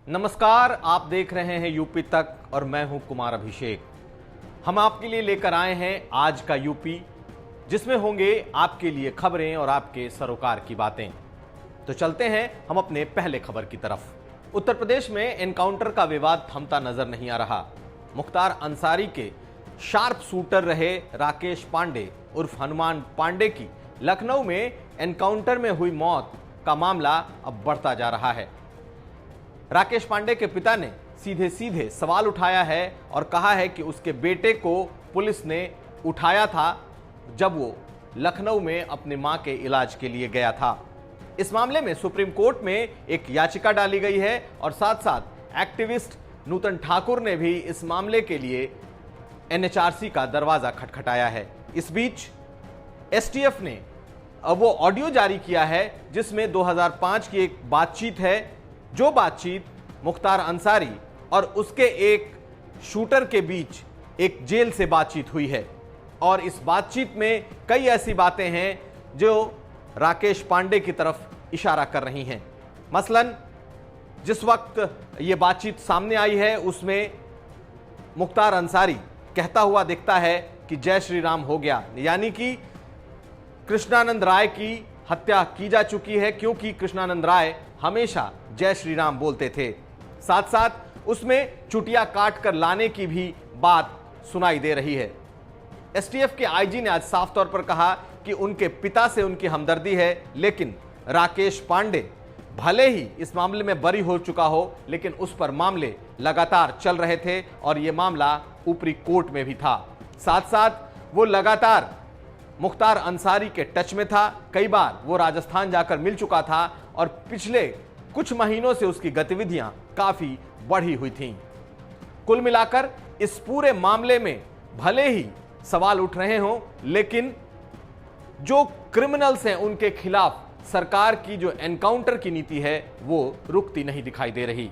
नमस्कार, आप देख रहे हैं यूपी तक और मैं हूं कुमार अभिषेक। हम आपके लिए लेकर आए हैं आज का यूपी, जिसमें होंगे आपके लिए खबरें और आपके सरोकार की बातें। तो चलते हैं हम अपने पहले खबर की तरफ। उत्तर प्रदेश में एनकाउंटर का विवाद थमता नजर नहीं आ रहा। मुख्तार अंसारी के शार्प शूटर रहे राकेश पांडे उर्फ हनुमान पांडे की लखनऊ में एनकाउंटर में हुई मौत का मामला अब बढ़ता जा रहा है। राकेश पांडे के पिता ने सीधे सीधे सवाल उठाया है और कहा है कि उसके बेटे को पुलिस ने उठाया था जब वो लखनऊ में अपनी मां के इलाज के लिए गया था। इस मामले में सुप्रीम कोर्ट में एक याचिका डाली गई है और साथ साथ एक्टिविस्ट नूतन ठाकुर ने भी इस मामले के लिए एनएचआरसी का दरवाजा खटखटाया है। इस बीच एसटीएफ ने अब वो ऑडियो जारी किया है जिसमें 2005 की एक बातचीत है, जो बातचीत मुख्तार अंसारी और उसके एक शूटर के बीच एक जेल से बातचीत हुई है। और इस बातचीत में कई ऐसी बातें हैं जो राकेश पांडे की तरफ इशारा कर रही हैं। मसलन जिस वक्त ये बातचीत सामने आई है उसमें मुख्तार अंसारी कहता हुआ दिखता है कि जय श्री राम हो गया, यानी कि कृष्णानंद राय की हत्या की जा चुकी है, क्योंकि कृष्णानंद राय हमेशा जय श्री राम बोलते थे। साथ साथ उसमें चुटिया काट कर लाने की भी बात सुनाई दे रही है। एसटीएफ के आईजी ने आज साफ तौर पर कहा कि उनके पिता से उनकी हमदर्दी है, लेकिन राकेश पांडे भले ही इस मामले में बरी हो चुका हो, लेकिन उस पर मामले लगातार चल रहे थे और यह मामला ऊपरी कोर्ट में भी था। साथ साथ वो लगातार मुख्तार अंसारी के टच में था। कई बार वो राजस्थान जाकर मिल चुका था और पिछले कुछ महीनों से उसकी गतिविधियां काफी बढ़ी हुई थीं। कुल मिलाकर इस पूरे मामले में भले ही सवाल उठ रहे हों, लेकिन जो क्रिमिनल्स हैं उनके खिलाफ सरकार की जो एनकाउंटर की नीति है वो रुकती नहीं दिखाई दे रही।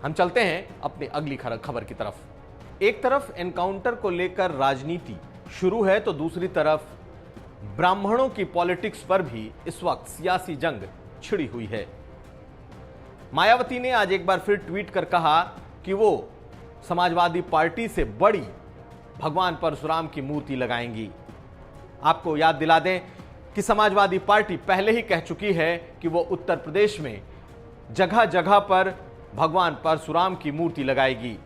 हम चलते हैं अपनी अगली खबर की तरफ। एक तरफ एनकाउंटर को लेकर राजनीति शुरू है तो दूसरी तरफ ब्राह्मणों की पॉलिटिक्स पर भी इस वक्त सियासी जंग छिड़ी हुई है। मायावती ने आज एक बार फिर ट्वीट कर कहा कि वो समाजवादी पार्टी से बड़ी भगवान परशुराम की मूर्ति लगाएंगी। आपको याद दिला दें कि समाजवादी पार्टी पहले ही कह चुकी है कि वो उत्तर प्रदेश में जगह जगह पर भगवान परशुराम की मूर्ति लगाएगी।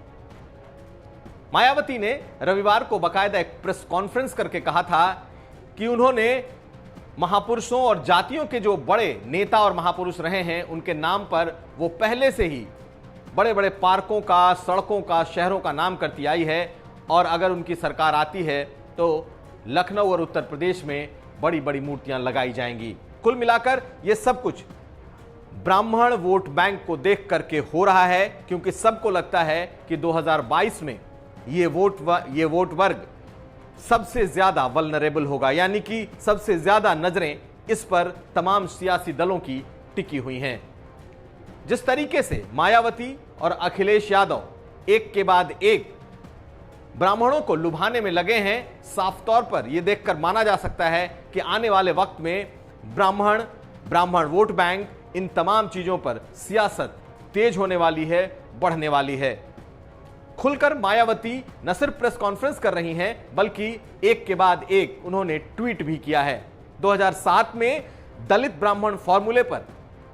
मायावती ने रविवार को बाकायदा एक प्रेस कॉन्फ्रेंस करके कहा था कि उन्होंने महापुरुषों और जातियों के जो बड़े नेता और महापुरुष रहे हैं उनके नाम पर वो पहले से ही बड़े बड़े पार्कों का, सड़कों का, शहरों का नाम करती आई है और अगर उनकी सरकार आती है तो लखनऊ और उत्तर प्रदेश में बड़ी बड़ी मूर्तियां लगाई जाएंगी। कुल मिलाकर ये सब कुछ ब्राह्मण वोट बैंक को देख करके हो रहा है, क्योंकि सबको लगता है कि 2022 में ये वोट वर्ग सबसे ज्यादा वल्नरेबल होगा, यानी कि सबसे ज्यादा नजरें इस पर तमाम सियासी दलों की टिकी हुई हैं। जिस तरीके से मायावती और अखिलेश यादव एक के बाद एक ब्राह्मणों को लुभाने में लगे हैं, साफ तौर पर यह देखकर माना जा सकता है कि आने वाले वक्त में ब्राह्मण वोट बैंक, इन तमाम चीजों पर सियासत तेज होने वाली है, बढ़ने वाली है। खुलकर मायावती न सिर्फ प्रेस कॉन्फ्रेंस कर रही हैं, बल्कि एक के बाद एक उन्होंने ट्वीट भी किया है। 2007 में दलित ब्राह्मण फॉर्मूले पर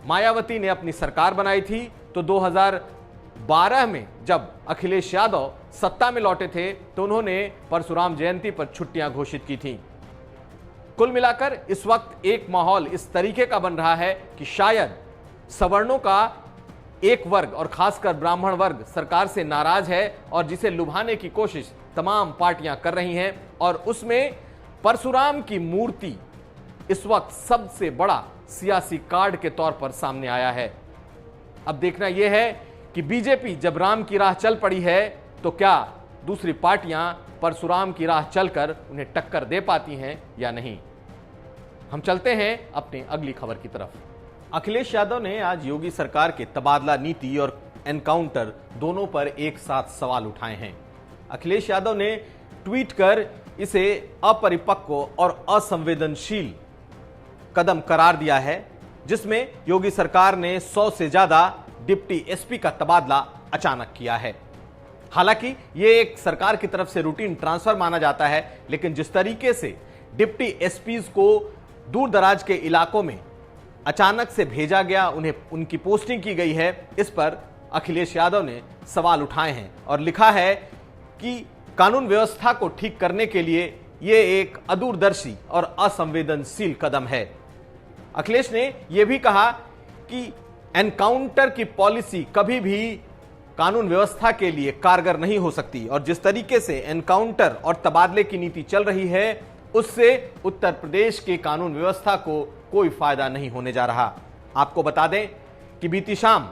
मायावती ने अपनी सरकार बनाई थी, तो 2012 में जब अखिलेश यादव सत्ता में लौटे थे तो उन्होंने परशुराम जयंती पर छुट्टियां घोषित की थी। कुल मिलाकर इस वक्त एक माहौल इस तरीके का बन रहा है कि शायद सवर्णों का एक वर्ग और खासकर ब्राह्मण वर्ग सरकार से नाराज है और जिसे लुभाने की कोशिश तमाम पार्टियां कर रही हैं, और उसमें परशुराम की मूर्ति इस वक्त सबसे बड़ा सियासी कार्ड के तौर पर सामने आया है। अब देखना यह है कि बीजेपी जब राम की राह चल पड़ी है तो क्या दूसरी पार्टियां परशुराम की राह चलकर उन्हें टक्कर दे पाती हैं या नहीं। हम चलते हैं अपनी अगली खबर की तरफ। अखिलेश यादव ने आज योगी सरकार के तबादला नीति और एनकाउंटर दोनों पर एक साथ सवाल उठाए हैं। अखिलेश यादव ने ट्वीट कर इसे अपरिपक्व और असंवेदनशील कदम करार दिया है, जिसमें योगी सरकार ने 100 से ज्यादा डिप्टी एसपी का तबादला अचानक किया है। हालांकि यह एक सरकार की तरफ से रूटीन ट्रांसफर माना जाता है, लेकिन जिस तरीके से डिप्टी एसपीज को दूर दराज के इलाकों में अचानक से भेजा गया, उन्हें उनकी पोस्टिंग की गई है, इस पर अखिलेश यादव ने सवाल उठाए हैं और लिखा है कि कानून व्यवस्था को ठीक करने के लिए यह एक अदूरदर्शी और असंवेदनशील कदम है। अखिलेश ने यह भी कहा कि एनकाउंटर की पॉलिसी कभी भी कानून व्यवस्था के लिए कारगर नहीं हो सकती और जिस तरीके से एनकाउंटर और तबादले की नीति चल रही है, उससे उत्तर प्रदेश के कानून व्यवस्था को कोई फायदा नहीं होने जा रहा। आपको बता दें कि बीती शाम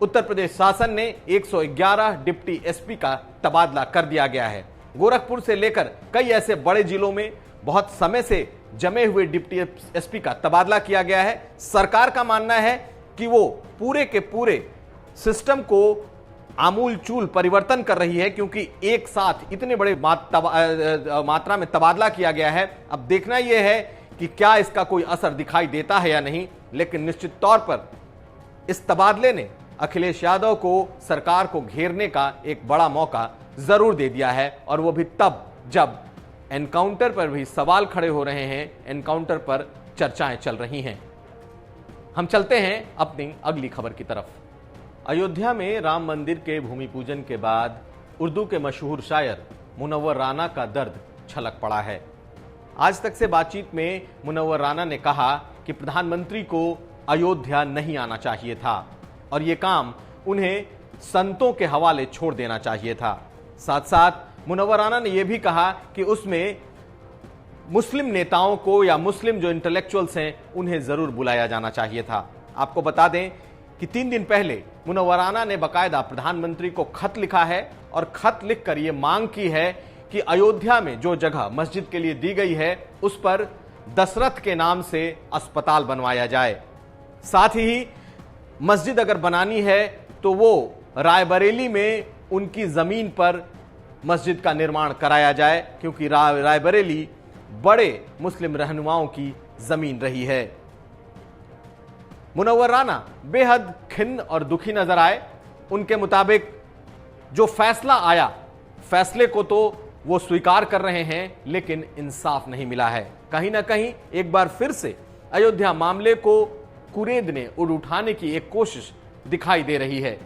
उत्तर प्रदेश शासन ने 111 डिप्टी एसपी का तबादला कर दिया गया है। गोरखपुर से लेकर कई ऐसे बड़े जिलों में बहुत समय से जमे हुए डिप्टी एसपी का तबादला किया गया है। सरकार का मानना है कि वो पूरे के पूरे सिस्टम को आमूल चूल परिवर्तन कर रही है, क्योंकि एक साथ इतने बड़े मात्रा में तबादला किया गया है। अब देखना यह है कि क्या इसका कोई असर दिखाई देता है या नहीं, लेकिन निश्चित तौर पर इस तबादले ने अखिलेश यादव को सरकार को घेरने का एक बड़ा मौका जरूर दे दिया है, और वो भी तब जब एनकाउंटर पर भी सवाल खड़े हो रहे हैं, एनकाउंटर पर चर्चाएं चल रही हैं। हम चलते हैं अपनी अगली खबर की तरफ। अयोध्या में राम मंदिर के भूमि पूजन के बाद उर्दू के मशहूर शायर मुनव्वर राना का दर्द छलक पड़ा है। आज तक से बातचीत में मुनव्वर राना ने कहा कि प्रधानमंत्री को अयोध्या नहीं आना चाहिए था और यह काम उन्हें संतों के हवाले छोड़ देना चाहिए था। साथ साथ मुनव्वर राना ने यह भी कहा कि उसमें मुस्लिम नेताओं को या मुस्लिम जो इंटेलेक्चुअल्स हैं उन्हें जरूर बुलाया जाना चाहिए था। आपको बता दें कि 3 दिन पहले मुनव्वर राना ने बकायदा प्रधानमंत्री को खत लिखा है और खत लिखकर यह मांग की है कि अयोध्या में जो जगह मस्जिद के लिए दी गई है उस पर दशरथ के नाम से अस्पताल बनवाया जाए। साथ ही मस्जिद अगर बनानी है तो वो रायबरेली में उनकी जमीन पर मस्जिद का निर्माण कराया जाए, क्योंकि रायबरेली बड़े मुस्लिम रहनुमाओं की जमीन रही है। मुनव्वर राना बेहद खिन्न और दुखी नजर आए। उनके मुताबिक जो फैसला आया, फैसले को तो वो स्वीकार कर रहे हैं, लेकिन इंसाफ नहीं मिला है। कहीं ना कहीं एक बार फिर से अयोध्या मामले को कुरेदने उठाने की एक कोशिश दिखाई दे रही है।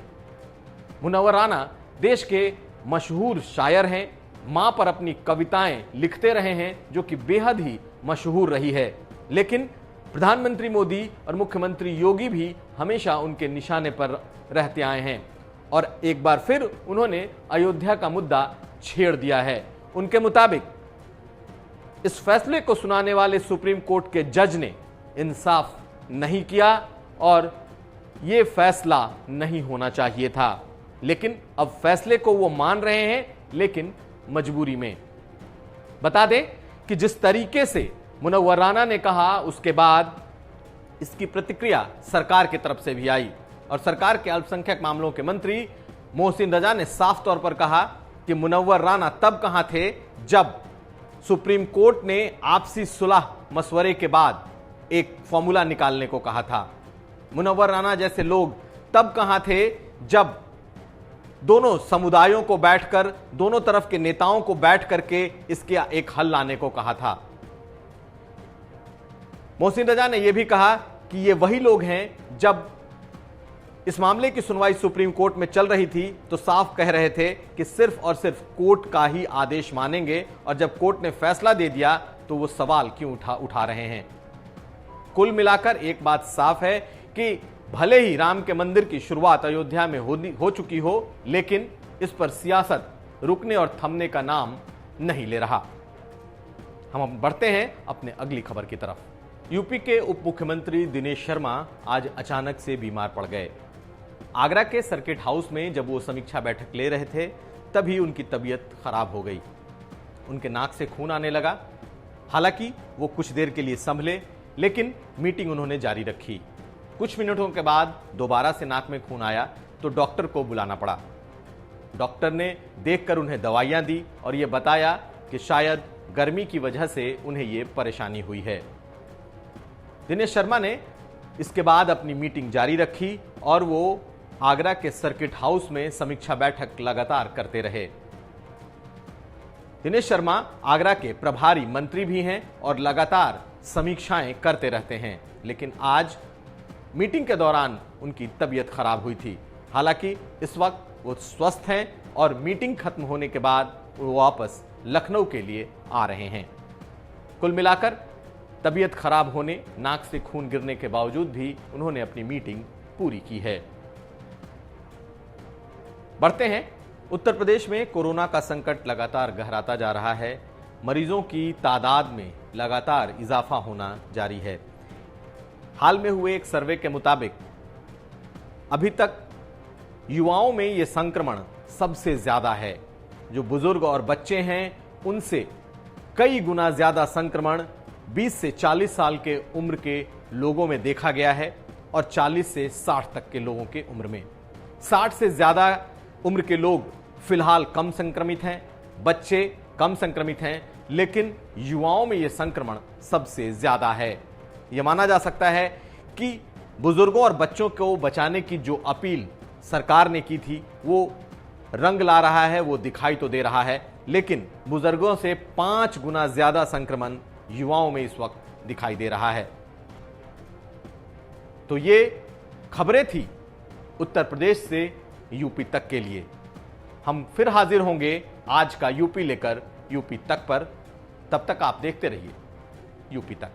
मुनव्वर राना देश के मशहूर शायर हैं, मां पर अपनी कविताएं लिखते रहे हैं जो कि बेहद ही मशहूर रही है, लेकिन प्रधानमंत्री मोदी और मुख्यमंत्री योगी भी हमेशा उनके निशाने पर रहते आए हैं और एक बार फिर उन्होंने अयोध्या का मुद्दा छेड़ दिया है। उनके मुताबिक इस फैसले को सुनाने वाले सुप्रीम कोर्ट के जज ने इंसाफ नहीं किया और यह फैसला नहीं होना चाहिए था, लेकिन अब फैसले को वो मान रहे हैं, लेकिन मजबूरी में। बता दें कि जिस तरीके से मुनव्वर राना ने कहा, उसके बाद इसकी प्रतिक्रिया सरकार की तरफ से भी आई और सरकार के अल्पसंख्यक मामलों के मंत्री मोहसिन रजा ने साफ तौर पर कहा कि मुनव्वर राना तब कहां थे जब सुप्रीम कोर्ट ने आपसी सुलह मशवरे के बाद एक फॉर्मूला निकालने को कहा था। मुनव्वर राना जैसे लोग तब कहां थे जब दोनों समुदायों को बैठकर, दोनों तरफ के नेताओं को बैठ करके इसके एक हल लाने को कहा था। मोहसिन रजा ने यह भी कहा कि ये वही लोग हैं जब इस मामले की सुनवाई सुप्रीम कोर्ट में चल रही थी तो साफ कह रहे थे कि सिर्फ और सिर्फ कोर्ट का ही आदेश मानेंगे, और जब कोर्ट ने फैसला दे दिया तो वो सवाल क्यों उठा रहे हैं। कुल मिलाकर एक बात साफ है कि भले ही राम के मंदिर की शुरुआत अयोध्या में हो चुकी हो, लेकिन इस पर सियासत रुकने और थमने का नाम नहीं ले रहा। हम बढ़ते हैं अपने अगली खबर की तरफ। यूपी के उप मुख्यमंत्री दिनेश शर्मा आज अचानक से बीमार पड़ गए। आगरा के सर्किट हाउस में जब वो समीक्षा बैठक ले रहे थे तभी उनकी तबीयत खराब हो गई। उनके नाक से खून आने लगा। हालांकि वो कुछ देर के लिए संभले, लेकिन मीटिंग उन्होंने जारी रखी। कुछ मिनटों के बाद दोबारा से नाक में खून आया तो डॉक्टर को बुलाना पड़ा। डॉक्टर ने देखकर उन्हें दवाइयां दी और यह बताया कि शायद गर्मी की वजह से उन्हें यह परेशानी हुई है। दिनेश शर्मा ने इसके बाद अपनी मीटिंग जारी रखी और वो आगरा के सर्किट हाउस में समीक्षा बैठक लगातार करते रहे। दिनेश शर्मा आगरा के प्रभारी मंत्री भी हैं और लगातार समीक्षाएं करते रहते हैं, लेकिन आज मीटिंग के दौरान उनकी तबीयत खराब हुई थी। हालांकि इस वक्त वो स्वस्थ हैं और मीटिंग खत्म होने के बाद वो वापस लखनऊ के लिए आ रहे हैं। कुल मिलाकर तबीयत खराब होने, नाक से खून गिरने के बावजूद भी उन्होंने अपनी मीटिंग पूरी की है। बढ़ते हैं, उत्तर प्रदेश में कोरोना का संकट लगातार गहराता जा रहा है। मरीजों की तादाद में लगातार इजाफा होना जारी है। हाल में हुए एक सर्वे के मुताबिक अभी तक युवाओं में यह संक्रमण सबसे ज्यादा है। जो बुजुर्ग और बच्चे हैं उनसे कई गुना ज्यादा संक्रमण 20 से 40 साल के उम्र के लोगों में देखा गया है और 40 से 60 तक के लोगों के उम्र में। 60 से ज्यादा उम्र के लोग फिलहाल कम संक्रमित हैं, बच्चे कम संक्रमित हैं, लेकिन युवाओं में यह संक्रमण सबसे ज्यादा है। यह माना जा सकता है कि बुजुर्गों और बच्चों को बचाने की जो अपील सरकार ने की थी वो रंग ला रहा है, वो दिखाई तो दे रहा है, लेकिन बुजुर्गों से 5 गुना ज्यादा संक्रमण युवाओं में इस वक्त दिखाई दे रहा है। तो ये खबरें थी उत्तर प्रदेश से यूपी तक के लिए। हम फिर हाजिर होंगे आज का यूपी लेकर यूपी तक पर। तब तक आप देखते रहिए यूपी तक।